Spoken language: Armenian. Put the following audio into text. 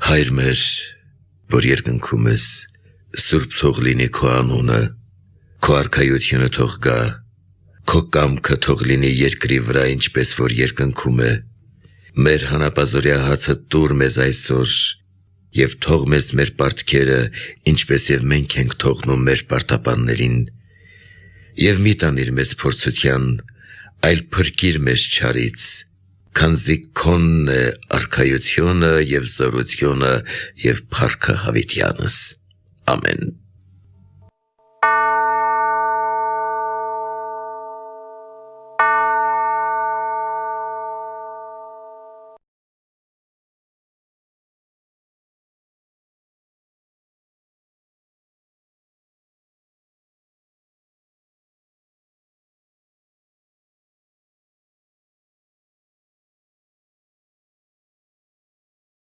Հայր մեր, որ երկնքում ես, սուրբ թող լինի քո անունը, քո արքայությունը թող գա, քո կամքը թող լինի երկրի վրա, ինչպես որ երկնքում է, մեր հանապազորյա հացը տուր մեզ այսօր, և թող մեզ մեր պարտքերը, ինչպես և մենք ենք թողնում մեր պարտապաններին, և մի տանիր մեզ փորձության, այլ փրկիր մեզ չարից, քանզի քոնն է արքայությունը և զորությունը և փառքը հավիտյանս, ամեն։